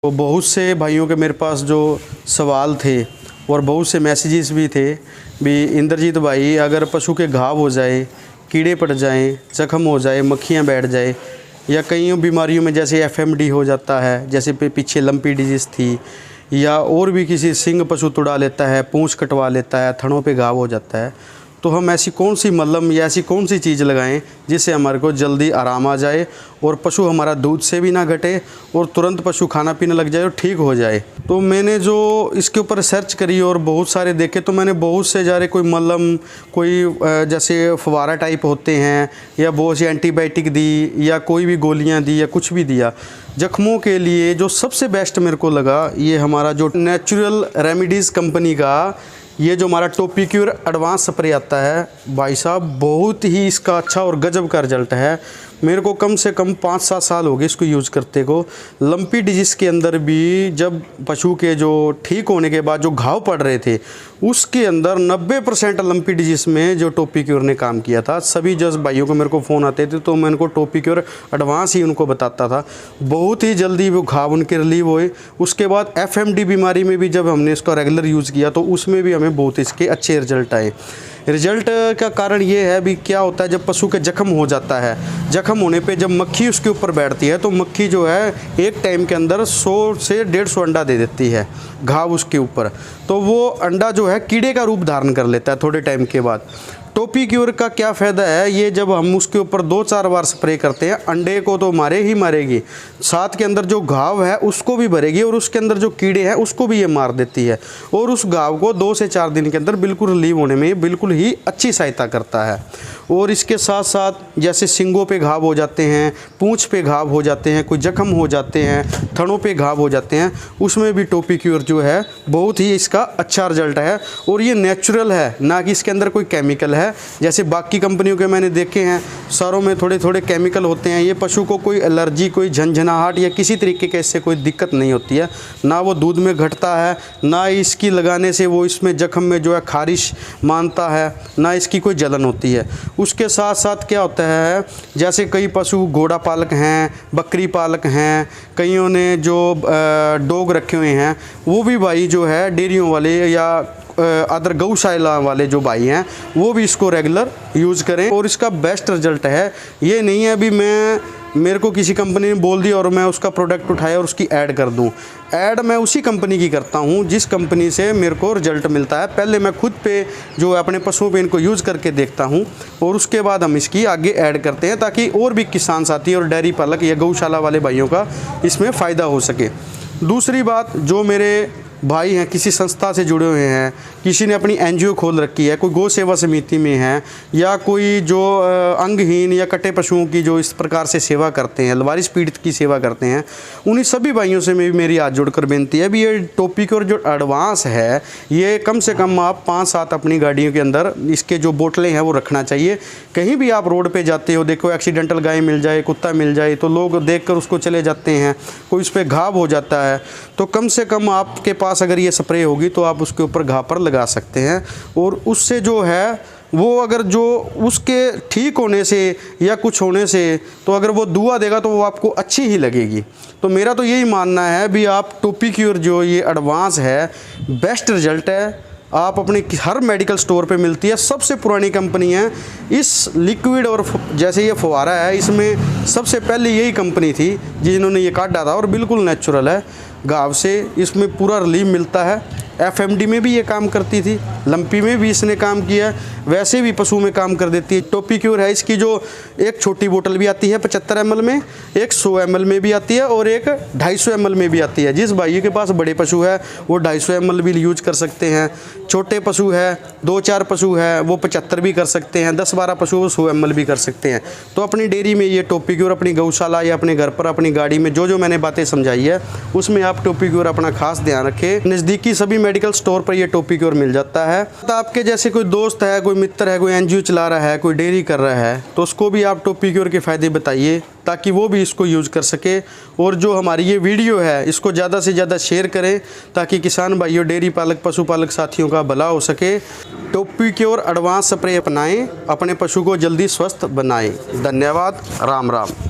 तो बहुत से भाइयों के मेरे पास जो सवाल थे और बहुत से मैसेजेस भी थे भी इंद्रजीत भाई, अगर पशु के घाव हो जाए, कीड़े पड़ जाएं, जख्म हो जाए, मक्खियां बैठ जाए या कई बीमारियों में जैसे एफएमडी हो जाता है, जैसे पीछे लंपी डिजीज़ थी, या और भी किसी सिंग पशु तुड़ा लेता है, पूंछ कटवा लेता है, थनों पे घाव हो जाता है, तो हम ऐसी कौन सी मलहम या ऐसी कौन सी चीज़ लगाएं जिससे हमारे को जल्दी आराम आ जाए और पशु हमारा दूध से भी ना घटे और तुरंत पशु खाना पीने लग जाए और ठीक हो जाए। तो मैंने जो इसके ऊपर सर्च करी और बहुत सारे देखे, तो मैंने बहुत से जा रहे कोई मलहम, कोई जैसे फवारा टाइप होते हैं, या बहुत सी एंटीबायोटिक दी, या कोई भी गोलियां दी, या कुछ भी दिया। जख्मों के लिए जो सबसे बेस्ट मेरे को लगा, ये हमारा जो नेचुरल रेमेडीज़ कंपनी का ये जो हमारा टोपिक्योर एडवांस स्प्रे आता है, भाई साहब बहुत ही इसका अच्छा और गजब का रिजल्ट है। मेरे को कम से कम 5-7 साल हो गए इसको यूज़ करते को। लंपी डिजीज़ के अंदर भी जब पशु के जो ठीक होने के बाद जो घाव पड़ रहे थे, उसके अंदर 90% लंपी डिजीज़ में जो टोपिक्योर ने काम किया था। सभी जज भाइयों को मेरे को फ़ोन आते थे तो मैं उनको टोपिक्योर एडवांस ही उनको बताता था। बहुत ही जल्दी वो घाव उनके रिलीव हुए। उसके बाद एफएमडी बीमारी में भी जब हमने इसका रेगुलर यूज़ किया तो उसमें भी हमें बहुत इसके अच्छे रिजल्ट आए। रिजल्ट का कारण ये है भी क्या होता है, जब पशु के जख्म हो जाता है, जख्म होने पे जब मक्खी उसके ऊपर बैठती है तो मक्खी जो है एक टाइम के अंदर 100 से 150 अंडा दे देती है घाव उसके ऊपर। तो वो अंडा जो है कीड़े का रूप धारण कर लेता है थोड़े टाइम के बाद। टोपिक्योर का क्या फ़ायदा है, ये जब हम उसके ऊपर 2-4 बार स्प्रे करते हैं, अंडे को तो मारे ही मारेगी, साथ के अंदर जो घाव है उसको भी भरेगी और उसके अंदर जो कीड़े हैं उसको भी ये मार देती है, और उस घाव को 2 से 4 दिन के अंदर बिल्कुल रिलीव होने में बिल्कुल ही अच्छी सहायता करता है। और इसके साथ साथ जैसे सिंगों पे घाव हो जाते हैं, पूंछ पे घाव हो जाते हैं, कोई जख्म हो जाते हैं, थनों पे घाव हो जाते हैं, उसमें भी टोपिक्योर जो है बहुत ही इसका अच्छा रिजल्ट है। और ये नेचुरल है, ना कि इसके अंदर कोई केमिकल है जैसे बाकी कंपनियों के मैंने देखे हैं, सारों में थोड़े थोड़े केमिकल होते हैं। ये पशु को कोई एलर्जी, कोई झंझनाहट या किसी तरीके के इससे कोई दिक्कत नहीं होती है, ना वो दूध में घटता है, ना इसकी लगाने से वो इसमें जख्म में जो है खारिश मानता है, ना इसकी कोई जलन होती है। उसके साथ साथ क्या होता है, जैसे कई पशु घोड़ा पालक हैं, बकरी पालक हैं, कईयों ने जो डॉग रखे हुए हैं, वो भी भाई जो है डेयरियों वाले या अदर गौशाला वाले जो भाई हैं वो भी इसको रेगुलर यूज़ करें और इसका बेस्ट रिजल्ट है। ये नहीं है अभी मेरे को किसी कंपनी ने बोल दिया और मैं उसका प्रोडक्ट उठाया और उसकी ऐड कर दूं। ऐड मैं उसी कंपनी की करता हूं जिस कंपनी से मेरे को रिजल्ट मिलता है। पहले मैं खुद पे जो अपने पशुओं पे इनको यूज़ करके देखता हूं और उसके बाद हम इसकी आगे ऐड करते हैं ताकि और भी किसान साथी और डेयरी पालक या गौशाला वाले भाइयों का इसमें फ़ायदा हो सके। दूसरी बात, जो मेरे भाई हैं किसी संस्था से जुड़े हुए हैं, किसी ने अपनी एनजीओ खोल रखी है, कोई गौ सेवा समिति में है, या कोई जो अंगहीन या कटे पशुओं की जो इस प्रकार से सेवा करते हैं, लवारिस पीड़ित की सेवा करते हैं, उन्हीं सभी भाइयों से मेरी हाथ जोड़कर बेनती है भी ये टोपिक्योर जो एडवांस है, ये कम से कम आप 5-7 अपनी गाड़ियों के अंदर इसके जो बोतलें हैं वो रखना चाहिए। कहीं भी आप रोड पर जाते हो, देखो एक्सीडेंटल गाय मिल जाए, कुत्ता मिल जाए, तो लोग देख कर उसको चले जाते हैं, कोई उस पर घाव हो जाता है, तो कम से कम आपके पास अगर ये स्प्रे होगी तो आप उसके ऊपर घाव पर लगा सकते हैं। और उससे जो है वो अगर जो उसके ठीक होने से या कुछ होने से, तो अगर वो दुआ देगा तो वो आपको अच्छी ही लगेगी। तो मेरा तो यही मानना है भी आप टोपिक्योर जो ये एडवांस है, बेस्ट रिजल्ट है। आप अपने हर मेडिकल स्टोर पे मिलती है, सबसे पुरानी कंपनी है। इस लिक्विड और जैसे ये फुवारा है, इसमें सबसे पहले यही कंपनी थी जिन्होंने ये काटा था और बिल्कुल नेचुरल है। घाव से इसमें पूरा रिलीफ मिलता है। एफएमडी में भी ये काम करती थी, लंपी में भी इसने काम किया, वैसे भी पशु में काम कर देती है। टोपिक्योर है, इसकी जो एक छोटी बोतल भी आती है 75 ml में, एक 100 ml में भी आती है और एक 250 ml में भी आती है। जिस भाई के पास बड़े पशु है वो 250 ml भी यूज कर सकते हैं, छोटे पशु है 2-4 पशु है वो 75 भी कर सकते हैं, 10-12 पशु वो 100 ml भी कर सकते हैं। तो अपनी डेयरी में ये टोपिक्योर, अपनी गौशाला या अपने घर पर अपनी गाड़ी में जो मैंने बातें समझाई है उसमें आप टोपिक्योर अपना खास ध्यान रखें। नज़दीकी सभी मेडिकल स्टोर पर ये टोपिक्योर मिल जाता है। तो आपके जैसे कोई दोस्त है, कोई मित्र है, कोई एनजीओ चला रहा है, कोई डेयरी कर रहा है, तो उसको भी आप टोपिक्योर के फ़ायदे बताइए ताकि वो भी इसको यूज़ कर सके। और जो हमारी ये वीडियो है इसको ज़्यादा से ज़्यादा शेयर करें ताकि किसान भाइयों, डेयरी पालक, पशुपालक साथियों का भला हो सके। टोपिक्योर एडवांस स्प्रे अपनाएं, अपने पशु को जल्दी स्वस्थ बनाएं। धन्यवाद। राम राम।